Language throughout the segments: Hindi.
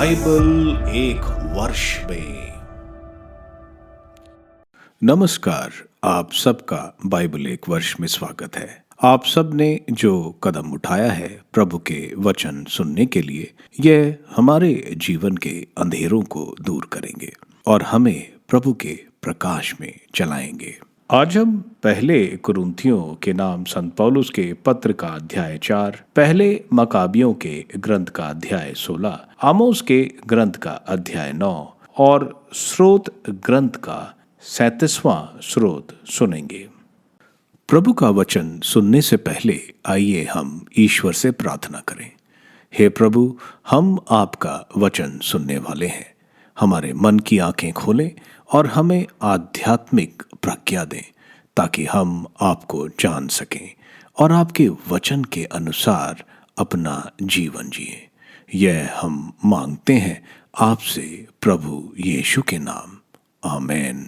बाइबल एक वर्ष में। नमस्कार, आप सबका बाइबल एक वर्ष में स्वागत है। आप सब ने जो कदम उठाया है प्रभु के वचन सुनने के लिए, यह हमारे जीवन के अंधेरों को दूर करेंगे और हमें प्रभु के प्रकाश में चलाएंगे। आज हम पहले कुरिन्थियों के नाम संत पौलुस के पत्र का अध्याय 4, पहले मकाबियों के ग्रंथ का अध्याय 16, आमोस के ग्रंथ का अध्याय 9 और स्रोत ग्रंथ का 37वां स्रोत सुनेंगे। प्रभु का वचन सुनने से पहले आइए हम ईश्वर से प्रार्थना करें। हे प्रभु, हम आपका वचन सुनने वाले हैं। हमारे मन की आंखें खोलें और हमें आध्यात्मिक प्रज्ञा दें ताकि हम आपको जान सकें और आपके वचन के अनुसार अपना जीवन जिएं। यह हम मांगते हैं आपसे प्रभु यीशु के नाम, आमीन।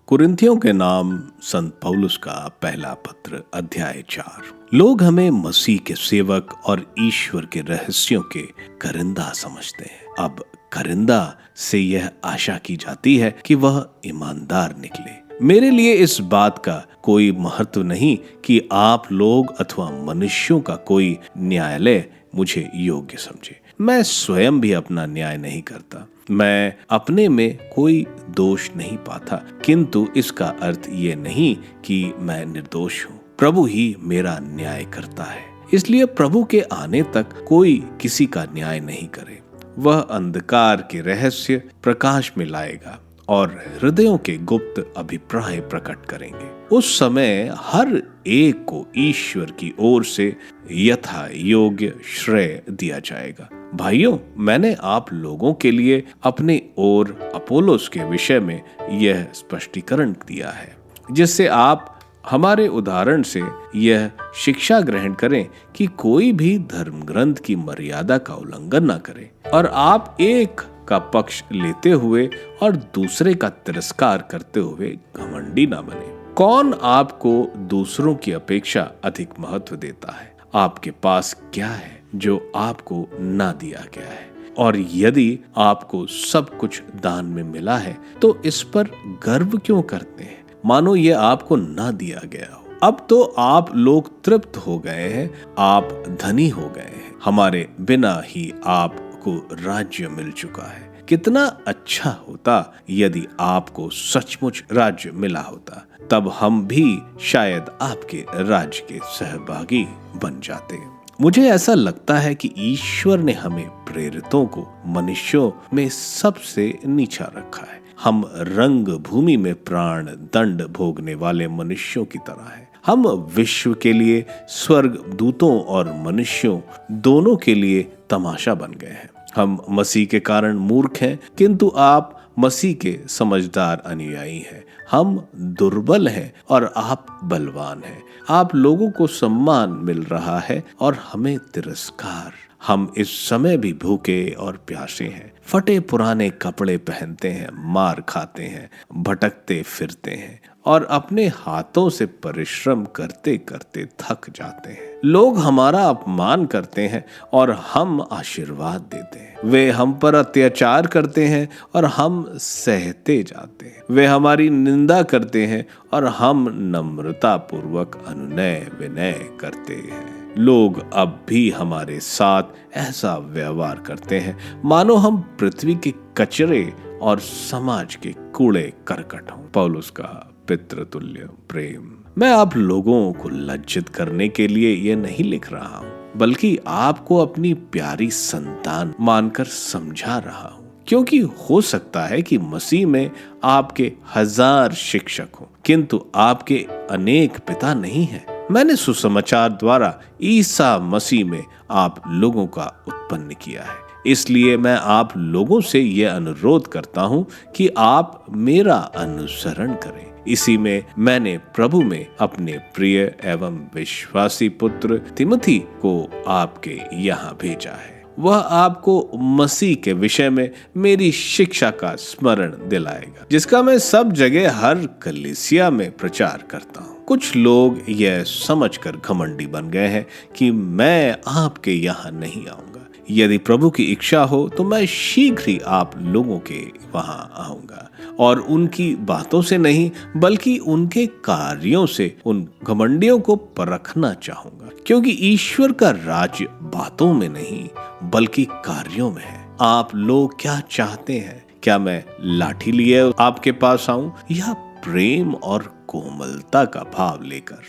कुरिन्थियों के नाम संत पौलुस का पहला पत्र अध्याय 4। लोग हमें मसीह के सेवक और ईश्वर के रहस्यों के करिंदा समझते हैं। अब करिंदा से यह आशा की जाती है कि वह ईमानदार निकले। मेरे लिए इस बात का कोई महत्व नहीं कि आप लोग अथवा मनुष्यों का कोई न्यायालय मुझे योग्य समझे। मैं स्वयं भी अपना न्याय नहीं करता। मैं अपने में कोई दोष नहीं पाता, किंतु इसका अर्थ ये नहीं कि मैं निर्दोष हूँ। प्रभु ही मेरा न्याय करता है। इसलिए प्रभु के आने तक कोई किसी का न्याय नहीं करे। वह अंधकार के रहस्य प्रकाश में लाएगा और हृदयों के गुप्त अभिप्राय प्रकट करेंगे। उस समय हर एक को ईश्वर की ओर से यथा योग्य श्रेय दिया जाएगा। भाइयों, मैंने आप लोगों के लिए अपने और अपोलोस के विषय में यह स्पष्टीकरण दिया है, जिससे आप हमारे उदाहरण से यह शिक्षा ग्रहण करें कि कोई भी धर्म ग्रंथ की मर्यादा का उल्लंघन न करे और आप एक का पक्ष लेते हुए और दूसरे का तिरस्कार करते हुए घमंडी न बने। कौन आपको दूसरों की अपेक्षा अधिक महत्व देता है? आपके पास क्या है जो आपको ना दिया गया है? और यदि आपको सब कुछ दान में मिला है तो इस पर गर्व क्यों करते हैं, मानो ये आपको ना दिया गया हो? अब तो आप लोग तृप्त हो गए हैं, आप धनी हो गए हैं। हमारे बिना ही आपको राज्य मिल चुका है। कितना अच्छा होता यदि आपको सचमुच राज्य मिला होता, तब हम भी शायद आपके राज्य के सहभागी बन जाते। मुझे ऐसा लगता है कि ईश्वर ने हमें प्रेरितों को मनुष्यों में सबसे नीचा रखा है। हम रंग भूमि में प्राण दंड भोगने वाले मनुष्यों की तरह हैं। हम विश्व के लिए स्वर्ग दूतों और मनुष्यों दोनों के लिए तमाशा बन गए हैं। हम मसीह के कारण मूर्ख हैं, किंतु आप मसीह के समझदार अनुयायी हैं। हम दुर्बल हैं और आप बलवान हैं। आप लोगों को सम्मान मिल रहा है और हमें तिरस्कार। हम इस समय भी भूखे और प्यासे हैं, फटे पुराने कपड़े पहनते हैं, मार खाते हैं, भटकते फिरते हैं और अपने हाथों से परिश्रम करते करते थक जाते हैं। लोग हमारा अपमान करते हैं और हम आशीर्वाद देते हैं। वे हम पर अत्याचार करते हैं और हम सहते जाते हैं। वे हमारी निंदा करते हैं और हम नम्रता पूर्वक अनुनय विनय करते हैं। लोग अब भी हमारे साथ ऐसा व्यवहार करते हैं मानो हम पृथ्वी के कचरे और समाज के कूड़े करकट हों। पौलुस का पितृतुल्य प्रेम। मैं आप लोगों को लज्जित करने के लिए यह नहीं लिख रहा हूँ, बल्कि आपको अपनी प्यारी संतान मानकर समझा रहा हूँ, क्योंकि हो सकता है कि मसीह में आपके 1000 शिक्षक हों, किंतु आपके अनेक पिता नहीं हैं। मैंने सुसमाचार द्वारा ईसा मसीह में आप लोगों का उत्पन्न किया है। इसलिए मैं आप लोगों से यह अनुरोध करता हूं कि आप मेरा अनुसरण करें। इसी में मैंने प्रभु में अपने प्रिय एवं विश्वासी पुत्र तिमोथी को आपके यहाँ भेजा है। वह आपको मसीह के विषय में मेरी शिक्षा का स्मरण दिलाएगा, जिसका मैं सब जगह हर कलीसिया में प्रचार करता हूँ। कुछ लोग यह समझकर घमंडी बन गए हैं कि मैं आपके यहाँ नहीं आऊंगा। यदि प्रभु की इच्छा हो तो मैं शीघ्र ही आप लोगों के वहां आऊंगा और उनकी बातों से नहीं बल्कि उनके कार्यों से उन घमंडियों को परखना चाहूंगा, क्योंकि ईश्वर का राज्य बातों में नहीं बल्कि कार्यों में है। आप लोग क्या चाहते हैं? क्या मैं लाठी लिए आपके पास आऊं या प्रेम और कोमलता का भाव लेकर?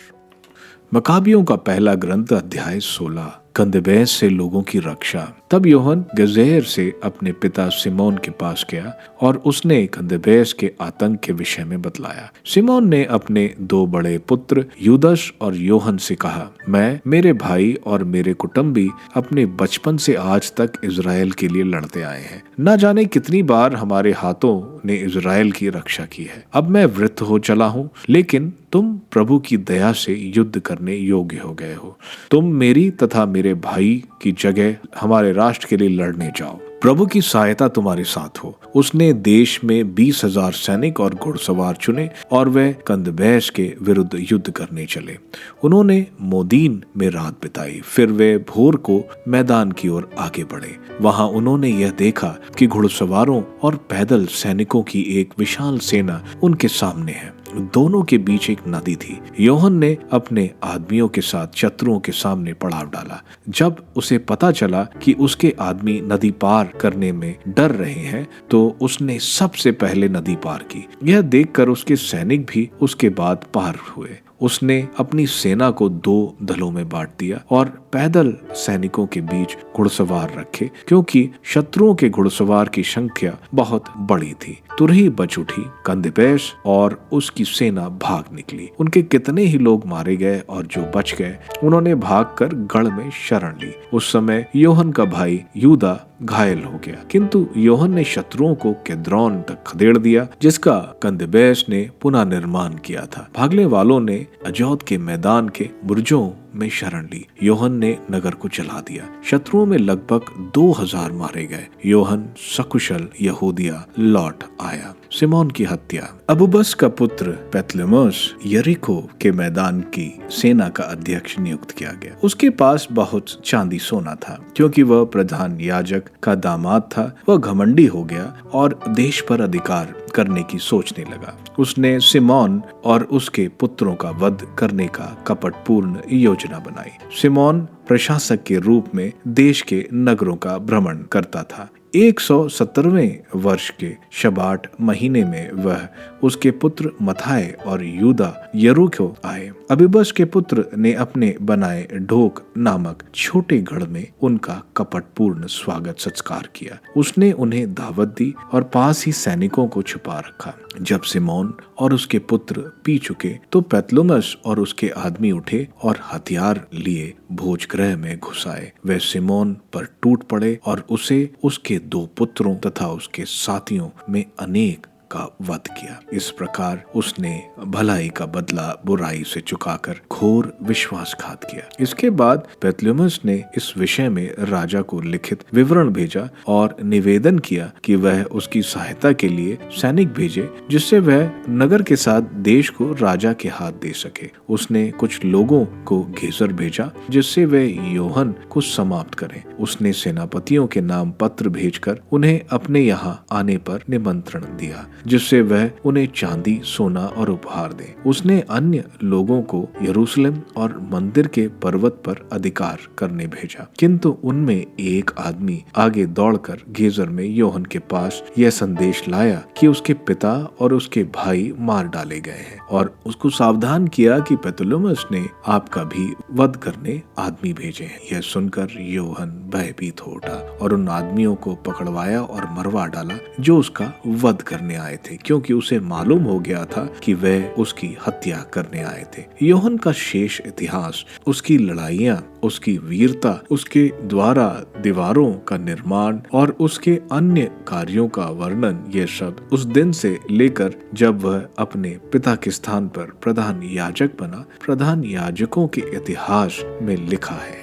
मकाबियों का पहला ग्रंथ अध्याय 16। कंदबैस से लोगों की रक्षा। तब यूहन्ना गजेर से अपने पिता सिमोन के पास गया और उसने कंदबैस के आतंक के विषय में बतलाया। सिमोन ने अपने 2 बड़े पुत्र यूदस और योहन से कहा, मैं, मेरे भाई और मेरे कुटुंबी अपने बचपन से आज तक इजराइल के लिए लड़ते आए हैं। न जाने कितनी बार हमारे हाथों ने इजराइल की रक्षा की है। अब मैं वृद्ध हो चला हूँ, लेकिन तुम प्रभु की दया से युद्ध करने योग्य हो गए हो। तुम मेरी तथा मेरे भाई की जगह हमारे राष्ट्र के लिए लड़ने जाओ। प्रभु की सहायता तुम्हारे साथ हो। उसने देश में 20,000 सैनिक और घुड़सवार चुने और वे कंदबैस के विरुद्ध युद्ध करने चले। उन्होंने मोदीन में रात बिताई, फिर वे भोर को मैदान की ओर आगे बढ़े। वहां उन्होंने यह देखा कि घुड़सवारों और पैदल सैनिकों की एक विशाल सेना उनके सामने है। दोनों के बीच एक नदी थी। यूहन्ना ने अपने आदमियों के साथ शत्रुओं के सामने पड़ाव डाला। जब उसे पता चला कि उसके आदमी नदी पार करने में डर रहे हैं, तो उसने सबसे पहले नदी पार की। यह देखकर उसके सैनिक भी उसके बाद पार हुए। उसने अपनी सेना को 2 दलों में बांट दिया और पैदल सैनिकों के बीच घुड़सवार रखे, क्योंकि शत्रुओं के घुड़सवार की संख्या बहुत बड़ी थी। तुरही बच उठी। कंदबैस और उसकी सेना भाग निकली। उनके कितने ही लोग मारे गए और जो बच गए उन्होंने भागकर गढ़ में शरण ली। उस समय यूहन्ना का भाई यूदा घायल हो गया, किंतु यूहन्ना ने शत्रुओं को किद्रोन तक खदेड़ दिया, जिसका कंदबैस ने पुनः निर्माण किया था। भागने वालों ने अजौद के मैदान के बुर्जों में शरण ली। यूहन्ना ने नगर को जला दिया। शत्रुओं में लगभग 2000 मारे गए। यूहन्ना सकुशल यहूदिया लौट आया। सिमोन की हत्या। अबूबस का पुत्र बेतलेमस यरीको के मैदान की सेना का अध्यक्ष नियुक्त किया गया। उसके पास बहुत चांदी सोना था, क्योंकि वह प्रधान याजक का दामाद था। वह घमंडी हो गया और देश पर अधिकार करने की सोचने लगा। उसने सिमोन और उसके पुत्रों का वध करने का कपटपूर्ण योजना बनाई। सिमोन प्रशासक के रूप में देश के नगरों का भ्रमण करता था। 117वें वर्ष के शबाट महीने में वह, उसके पुत्र मथाय और यूदा यरूको आए। अबीबस के पुत्र ने अपने बनाए ढोक नामक छोटे गढ़ में उनका कपटपूर्ण स्वागत सत्कार किया। उसने उन्हें दावत दी और पास ही सैनिकों को छुपा रखा। जब सिमोन और उसके पुत्र पी चुके तो बेतलेमस और उसके आदमी उठे और हथियार लिए भोजगृह में घुस आए। वे सिमोन पर टूट पड़े और उसे, उसके 2 पुत्रों तथा उसके साथियों में अनेक का वध किया। इस प्रकार उसने भलाई का बदला बुराई से चुकाकर घोर विश्वासघात किया। इसके बाद बेतलेमस ने इस विषय में राजा को लिखित विवरण भेजा और निवेदन किया कि वह उसकी सहायता के लिए सैनिक भेजे, जिससे वह नगर के साथ देश को राजा के हाथ दे सके। उसने कुछ लोगों को गेजर भेजा, जिससे वे यूहन्ना को समाप्त करें। उसने सेनापतियों के नाम पत्र भेजकर उन्हें अपने यहाँ आने पर निमंत्रण दिया, जिससे वह उन्हें चांदी, सोना और उपहार दे। उसने अन्य लोगों को यरूशलेम और मंदिर के पर्वत पर अधिकार करने भेजा, किंतु उनमें एक आदमी आगे दौड़कर गेजर में यूहन्ना के पास यह संदेश लाया कि उसके पिता और उसके भाई मार डाले गए हैं, और उसको सावधान किया कि बेतलेमस ने आपका भी वध करने आदमी भेजे हैं। यह सुनकर यूहन्ना भयभीत हो उठा और उन आदमियों को पकड़वाया और मरवा डाला जो उसका वध करने आए थे, क्योंकि उसे मालूम हो गया था कि वह उसकी हत्या करने आए थे। यूहन्ना का शेष इतिहास, उसकी लड़ाइयाँ, उसकी वीरता, उसके द्वारा दीवारों का निर्माण और उसके अन्य कार्यों का वर्णन, ये सब उस दिन से लेकर जब वह अपने पिता के स्थान पर प्रधान याजक बना, प्रधान याजकों के इतिहास में लिखा है।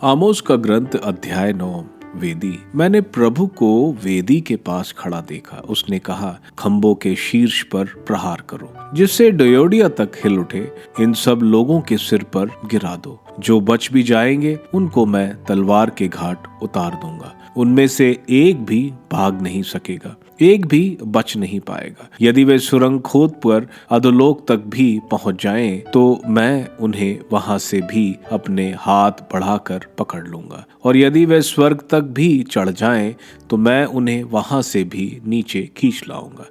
आमोस का ग्रंथ अध्याय 9। वेदी। मैंने प्रभु को वेदी के पास खड़ा देखा। उसने कहा, खंभों के शीर्ष पर प्रहार करो, जिससे डयोडिया तक हिल उठे। इन सब लोगों के सिर पर गिरा दो। जो बच भी जाएंगे उनको मैं तलवार के घाट उतार दूंगा। उनमें से एक भी भाग नहीं सकेगा, एक भी बच नहीं पाएगा। यदि वे सुरंग खोद पर अधोलोक तक भी पहुंच जाएं, तो मैं उन्हें वहां से भी अपने हाथ बढ़ाकर पकड़ लूंगा। और यदि वे स्वर्ग तक भी चढ़ जाएं, तो मैं उन्हें वहां से भी नीचे खींच लाऊंगा।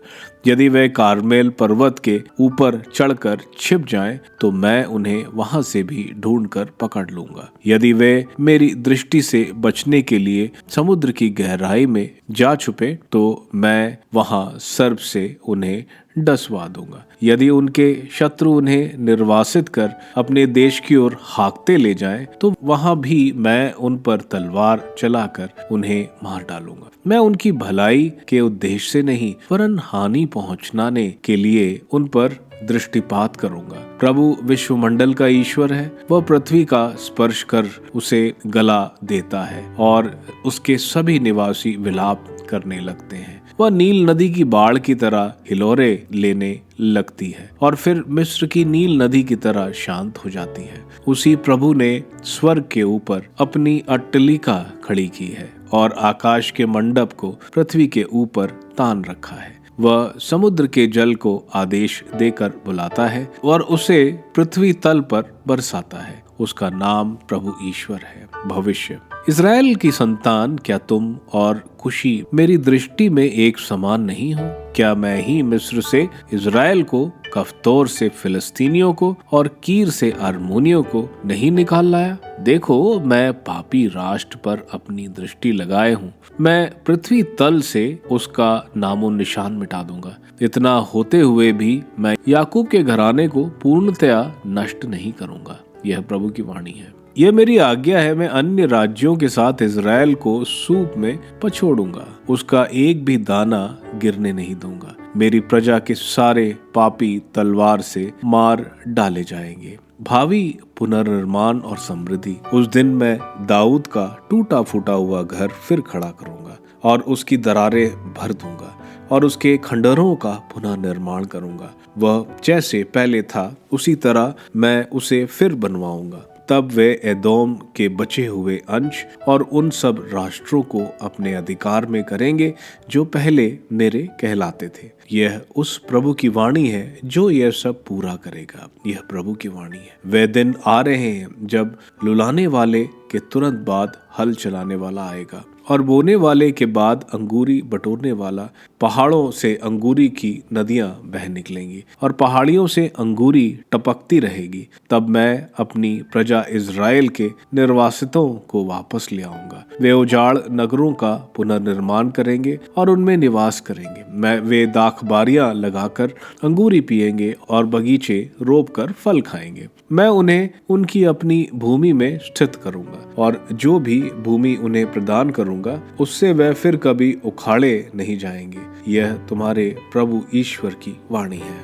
यदि वे कारमेल पर्वत के ऊपर चढ़कर छिप जाएं, तो मैं उन्हें वहां से भी ढूंढकर पकड़ लूंगा। यदि वे मेरी दृष्टि से बचने के लिए समुद्र की गहराई में जा छुपे, तो मैं वहां सर्प से उन्हें डसवा दूंगा। यदि उनके शत्रु उन्हें निर्वासित कर अपने देश की ओर हाँकते ले जाएं, तो वहां भी मैं उन पर तलवार चलाकर उन्हें मार डालूंगा। मैं उनकी भलाई के उद्देश्य से नहीं, वरन हानि पहुंचाने के लिए उन पर दृष्टिपात करूंगा। प्रभु विश्वमंडल का ईश्वर है। वह पृथ्वी का स्पर्श कर उसे गला देता है और उसके सभी निवासी विलाप करने लगते हैं। वह नील नदी की बाढ़ की तरह हिलोरे लेने लगती है और फिर मिस्र की नील नदी की तरह शांत हो जाती है। उसी प्रभु ने स्वर्ग के ऊपर अपनी अट्टलिका खड़ी की है और आकाश के मंडप को पृथ्वी के ऊपर तान रखा है। वह समुद्र के जल को आदेश देकर बुलाता है और उसे पृथ्वी तल पर बरसाता है। उसका नाम प्रभु ईश्वर है। भविष्य। इज़राइल की संतान, क्या तुम और कुशी मेरी दृष्टि में एक समान नहीं हो? क्या मैं ही मिस्र से इज़राइल को, कफ्तोर से फिलिस्तीनियों को और कीर से अरमोनियों को नहीं निकाल लाया? देखो, मैं पापी राष्ट्र पर अपनी दृष्टि लगाए हूँ। मैं पृथ्वी तल से उसका नामो निशान मिटा दूंगा। इतना होते हुए भी मैं याकूब के घराने को पूर्णतया नष्ट नहीं करूंगा। यह प्रभु की वाणी है। यह मेरी आज्ञा है, मैं अन्य राज्यों के साथ इज़राइल को सूप में पछोड़ूंगा, उसका एक भी दाना गिरने नहीं दूंगा। मेरी प्रजा के सारे पापी तलवार से मार डाले जाएंगे। भावी पुनर्निर्माण और समृद्धि। उस दिन मैं दाऊद का टूटा फूटा हुआ घर फिर खड़ा करूंगा और उसकी दरारें भर दूंगा और उसके खंडरों का पुनः निर्माण करूंगा। वह जैसे पहले था उसी तरह मैं उसे फिर बनवाऊंगा। तब वे एदोम के बचे हुए अंश और उन सब राष्ट्रों को अपने अधिकार में करेंगे जो पहले मेरे कहलाते थे। यह उस प्रभु की वाणी है जो यह सब पूरा करेगा। यह प्रभु की वाणी है। वे दिन आ रहे हैं जब लुलाने वाले के तुरंत बाद हल चलाने वाला आएगा और बोने वाले के बाद अंगूरी बटोरने वाला। पहाड़ों से अंगूरी की नदियां बह निकलेंगी और पहाड़ियों से अंगूरी टपकती रहेगी। तब मैं अपनी प्रजा इज़राइल के निर्वासितों को वापस ले आऊंगा। वे उजाड़ नगरों का पुनर्निर्माण करेंगे और उनमें निवास करेंगे। वे दाखबारियां लगाकर अंगूरी पिएंगे और बगीचे रोप कर फल खाएंगे। मैं उन्हें उनकी अपनी भूमि में स्थित करूंगा और जो भी भूमि उन्हें प्रदान करूंगा उससे वे फिर कभी उखाड़े नहीं जाएंगे। यह तुम्हारे प्रभु ईश्वर की वाणी है।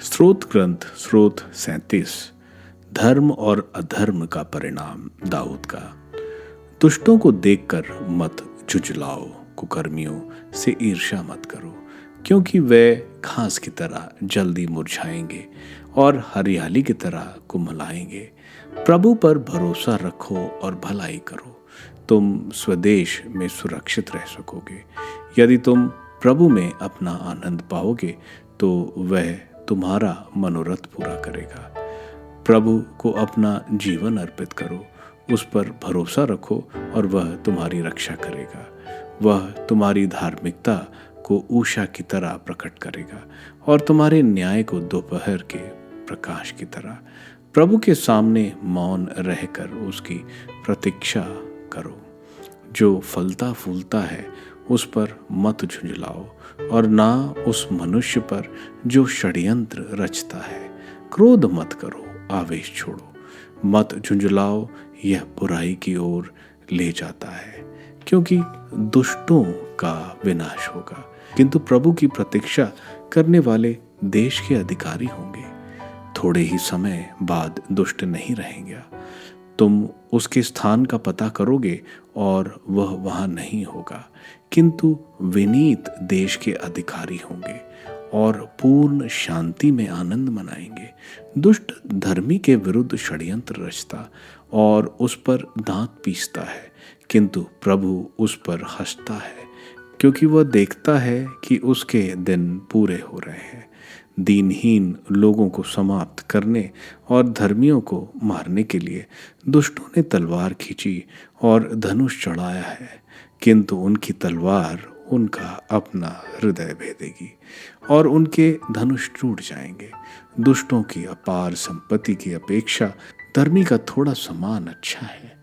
स्रोत ग्रंथ स्रोत 37। धर्म और अधर्म का परिणाम। दाऊद का। दुष्टों को देखकर मत झुंझलाओ, कुकर्मियों से ईर्ष्या मत करो, क्योंकि वे घास की तरह जल्दी मुरझाएंगे और हरियाली की तरह कुम्हलाएंगे। प्रभु पर भरोसा रखो और भलाई करो, तुम स्वदेश में सुरक्षित रह सकोगे। यदि तुम प्रभु में अपना आनंद पाओगे तो वह तुम्हारा मनोरथ पूरा करेगा। प्रभु को अपना जीवन अर्पित करो, उस पर भरोसा रखो और वह तुम्हारी रक्षा करेगा। वह तुम्हारी धार्मिकता को उषा की तरह प्रकट करेगा और तुम्हारे न्याय को दोपहर के प्रकाश की तरह। प्रभु के सामने मौन रहकर उसकी प्रतीक्षा करो। जो फलता फूलता है उस पर मत झुंझलाओ और ना उस मनुष्य पर जो षड्यंत्र रचता है। क्रोध मत करो, आवेश छोड़ो, मत झुंझलाओ, यह बुराई की ओर ले जाता है, क्योंकि दुष्टों का विनाश होगा, किंतु प्रभु की प्रतीक्षा करने वाले देश के अधिकारी होंगे। थोड़े ही समय बाद दुष्ट नहीं रहेंगे। तुम उसके स्थान का पता करोगे और वह वहाँ नहीं होगा, किंतु विनीत देश के अधिकारी होंगे और पूर्ण शांति में आनंद मनाएंगे। दुष्ट धर्मी के विरुद्ध षड्यंत्र रचता और उस पर दांत पीसता है, किंतु प्रभु उस पर हंसता है, क्योंकि वह देखता है कि उसके दिन पूरे हो रहे हैं। दीनहीन लोगों को समाप्त करने और धर्मियों को मारने के लिए दुष्टों ने तलवार खींची और धनुष चढ़ाया है, किंतु उनकी तलवार उनका अपना हृदय भेदेगी और उनके धनुष टूट जाएंगे। दुष्टों की अपार संपत्ति की अपेक्षा धर्मी का थोड़ा सामान अच्छा है,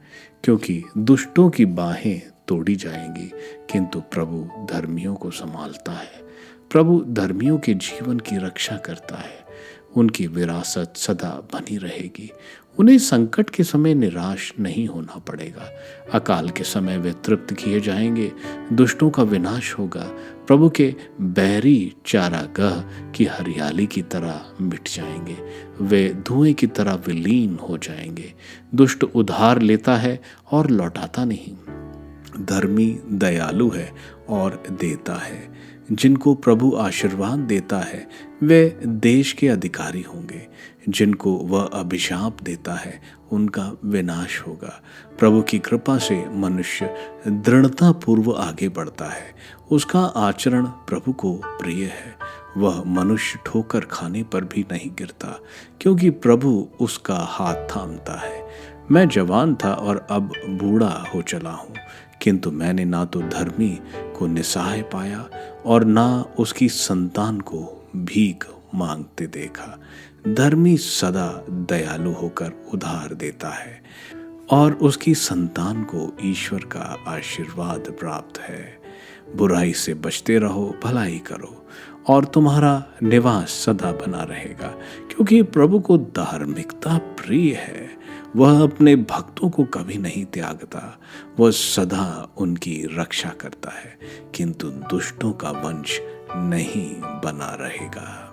क्योंकि दुष्टों की बाहें तोड़ी जाएंगी, किंतु प्रभु धर्मियों को संभालता है। प्रभु धर्मियों के जीवन की रक्षा करता है, उनकी विरासत सदा बनी रहेगी। उन्हें संकट के समय निराश नहीं होना पड़ेगा। अकाल के समय वे तृप्त किए जाएंगे। दुष्टों का विनाश होगा। प्रभु के बैरी चारागाह की हरियाली की तरह मिट जाएंगे, वे धुएं की तरह विलीन हो जाएंगे। दुष्ट उधार लेता है और लौटाता नहीं। धर्मी दयालु है और देता है। जिनको प्रभु आशीर्वाद देता है वे देश के अधिकारी होंगे। जिनको वह अभिशाप देता है उनका विनाश होगा। प्रभु की कृपा से मनुष्य दृढ़ता पूर्व आगे बढ़ता है। उसका आचरण प्रभु को प्रिय है। वह मनुष्य ठोकर खाने पर भी नहीं गिरता, क्योंकि प्रभु उसका हाथ थामता है। मैं जवान था और अब बूढ़ा हो चला हूँ, किंतु मैंने ना तो धर्मी को निसहाय पाया और ना उसकी संतान को भीख मांगते देखा। धर्मी सदा दयालु होकर उधार देता है और उसकी संतान को ईश्वर का आशीर्वाद प्राप्त है। बुराई से बचते रहो, भलाई करो और तुम्हारा निवास सदा बना रहेगा, क्योंकि प्रभु को धार्मिकता प्रिय है। वह अपने भक्तों को कभी नहीं त्यागता। वह सदा उनकी रक्षा करता है, किंतु दुष्टों का वंश नहीं बना रहेगा।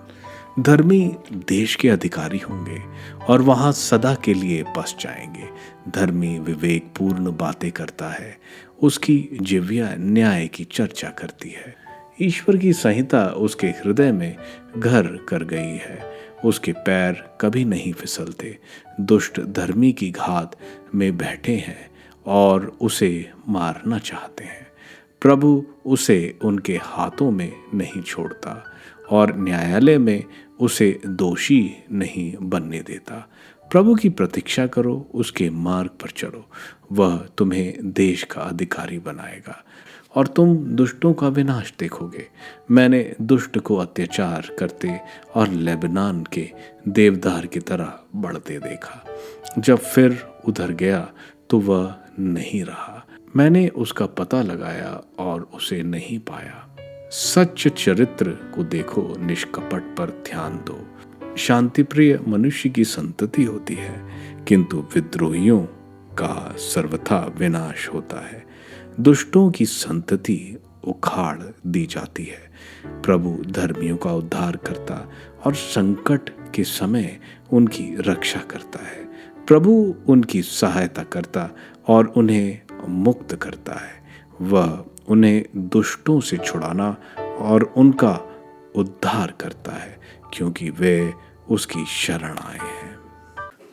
धर्मी देश के अधिकारी होंगे और वहां सदा के लिए बस जाएंगे। धर्मी विवेकपूर्ण बातें करता है, उसकी जिह्वा न्याय की चर्चा करती है। ईश्वर की संहिता उसके हृदय में घर कर गई है, उसके पैर कभी नहीं फिसलते। दुष्ट धर्मी की घात में बैठे हैं और उसे मारना चाहते हैं। प्रभु उसे उनके हाथों में नहीं छोड़ता और न्यायालय में उसे दोषी नहीं बनने देता। प्रभु की प्रतीक्षा करो, उसके मार्ग पर चलो, वह तुम्हें देश का अधिकारी बनाएगा और तुम दुष्टों का विनाश देखोगे। मैंने दुष्ट को अत्याचार करते और लेबनान के देवदार की तरह बढ़ते देखा। जब फिर उधर गया तो वह नहीं रहा। मैंने उसका पता लगाया और उसे नहीं पाया। सच्च चरित्र को देखो, निष्कपट पर ध्यान दो। शांतिप्रिय मनुष्य की संतति होती है, किंतु विद्रोहियों का सर्वथा विनाश होता है। दुष्टों की संतति उखाड़ दी जाती है। प्रभु धर्मियों का उद्धार करता और संकट के समय उनकी रक्षा करता है। प्रभु उनकी सहायता करता और उन्हें मुक्त करता है। वह उन्हें दुष्टों से छुड़ाना और उनका उद्धार करता है, क्योंकि वे उसकी शरण आए हैं।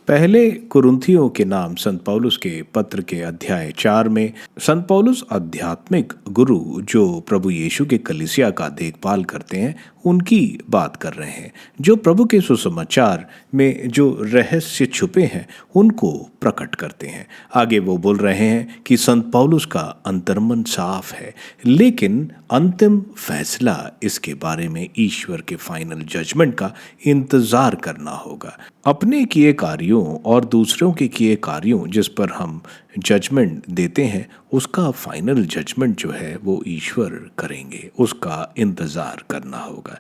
पहले कुरिन्थियों के नाम संत पौलुस के पत्र के अध्याय 4 में संत पौलुस आध्यात्मिक गुरु जो प्रभु यीशु के कलीसिया का देखभाल करते हैं उनकी बात कर रहे हैं, जो प्रभु के सुसमाचार में जो रहस्य छुपे हैं उनको प्रकट करते हैं। आगे वो बोल रहे हैं कि संत पौलुस का अंतर्मन साफ है, लेकिन अंतिम फैसला इसके बारे में ईश्वर के फाइनल जजमेंट का इंतजार करना होगा। अपने किए कार्यों और दूसरों के किए कार्यों जिस पर हम जजमेंट देते हैं उसका फाइनल जजमेंट जो है वो ईश्वर करेंगे, उसका इंतजार करना होगा।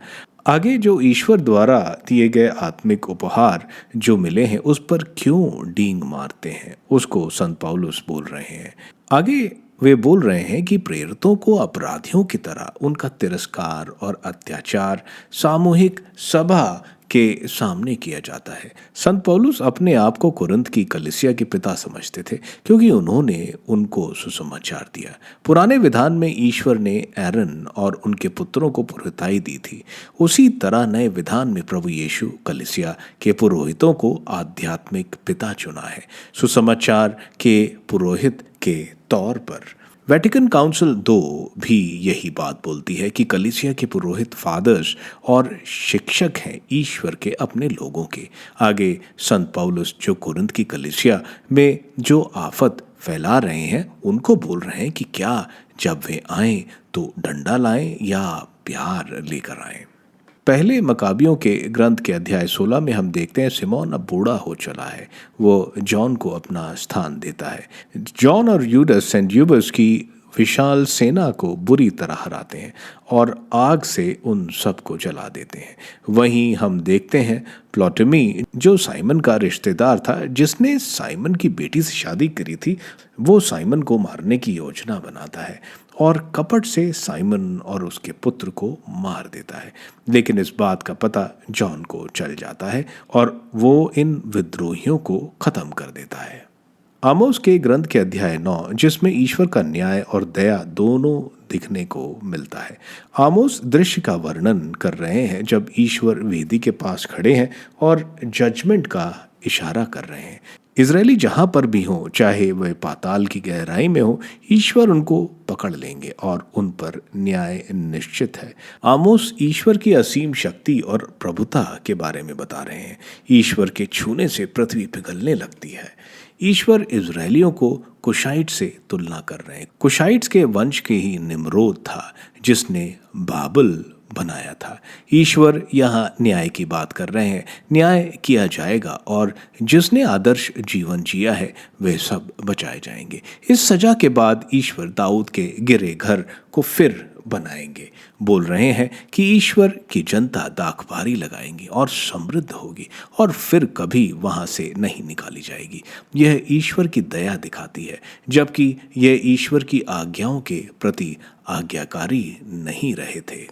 आगे जो ईश्वर द्वारा दिए गए आत्मिक उपहार जो मिले हैं उस पर क्यों डींग मारते हैं उसको संत पौलुस बोल रहे हैं। आगे वे बोल रहे हैं कि प्रेरितों को अपराधियों की तरह उनका तिरस्कार और अत्याचार सामूहिक सभा के सामने किया जाता है। संत पौलुस अपने आप को कुरिन्थ की कलीसिया के पिता समझते थे, क्योंकि उन्होंने उनको सुसमाचार दिया। पुराने विधान में ईश्वर ने एरन और उनके पुत्रों को पुरोहिताई दी थी। उसी तरह नए विधान में प्रभु यीशु कलीसिया के पुरोहितों को आध्यात्मिक पिता चुना है, सुसमाचार के पुरोहित के तौर पर। वेटिकन काउंसिल 2 भी यही बात बोलती है कि कलीसिया के पुरोहित फादर्स और शिक्षक हैं ईश्वर के अपने लोगों के। आगे संत पौलुस जो कुरिन्थ की कलीसिया में जो आफत फैला रहे हैं उनको बोल रहे हैं कि क्या जब वे आएं तो डंडा लाएं या प्यार लेकर आएं। पहले मकाबियों के ग्रंथ के अध्याय 16 में हम देखते हैं सिमोन अब बूढ़ा हो चला है। वो जॉन को अपना स्थान देता है। जॉन और यूडस सेंट यूबस की विशाल सेना को बुरी तरह हराते हैं और आग से उन सबको जला देते हैं। वहीं हम देखते हैं प्लॉटमी जो साइमन का रिश्तेदार था, जिसने साइमन की बेटी से शादी करी थी, वो साइमन को मारने की योजना बनाता है और कपट से साइमन और उसके पुत्र को मार देता है। लेकिन इस बात का पता जॉन को चल जाता है और वो इन विद्रोहियों को खत्म कर देता है। आमोस के ग्रंथ के अध्याय 9, जिसमें ईश्वर का न्याय और दया दोनों दिखने को मिलता है। आमोस दृश्य का वर्णन कर रहे हैं जब ईश्वर वेदी के पास खड़े हैं और जजमेंट का इशारा कर रहे हैं। इजरायली जहां पर भी हों, चाहे वह पाताल की गहराई में हो, ईश्वर उनको पकड़ लेंगे और उन पर न्याय निश्चित है। आमोस ईश्वर की असीम शक्ति और प्रभुता के बारे में बता रहे हैं। ईश्वर के छूने से पृथ्वी पिघलने लगती है। ईश्वर इजरायलियों को कुशाइट से तुलना कर रहे हैं। कुशाइट्स के वंश के ही निम्रोद था जिसने बाबुल बनाया था। ईश्वर यहाँ न्याय की बात कर रहे हैं। न्याय किया जाएगा और जिसने आदर्श जीवन जिया है वे सब बचाए जाएंगे। इस सजा के बाद ईश्वर दाऊद के गिरे घर को फिर बनाएंगे। बोल रहे हैं कि ईश्वर की जनता दाखबारी लगाएंगी और समृद्ध होगी और फिर कभी वहां से नहीं निकाली जाएगी। यह ईश्वर की दया दिखाती है, जबकि यह ईश्वर की आज्ञाओं के प्रति आज्ञाकारी नहीं रहे थे।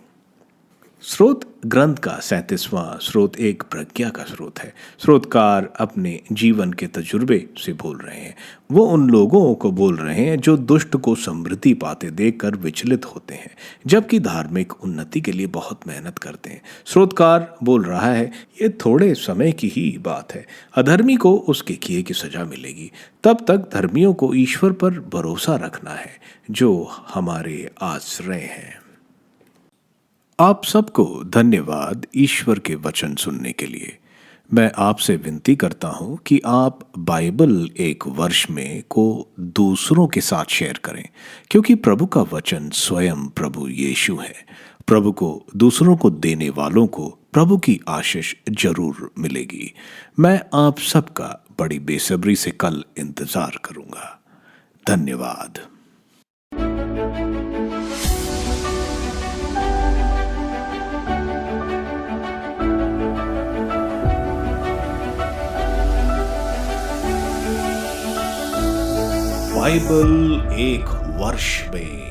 स्रोत ग्रंथ का 37वां स्रोत एक प्रज्ञा का स्रोत है। स्रोतकार अपने जीवन के तजुर्बे से बोल रहे हैं। वो उन लोगों को बोल रहे हैं जो दुष्ट को समृद्धि पाते देखकर विचलित होते हैं, जबकि धार्मिक उन्नति के लिए बहुत मेहनत करते हैं। स्रोतकार बोल रहा है, ये थोड़े समय की ही बात है। अधर्मी को उसके किए की सजा मिलेगी। तब तक धर्मियों को ईश्वर पर भरोसा रखना है जो हमारे आश्रय हैं। आप सबको धन्यवाद ईश्वर के वचन सुनने के लिए। मैं आपसे विनती करता हूं कि आप बाइबल एक वर्ष में को दूसरों के साथ शेयर करें, क्योंकि प्रभु का वचन स्वयं प्रभु यीशु है। प्रभु को दूसरों को देने वालों को प्रभु की आशीष जरूर मिलेगी। मैं आप सबका बड़ी बेसब्री से कल इंतजार करूंगा। धन्यवाद। बाइबल एक वर्ष में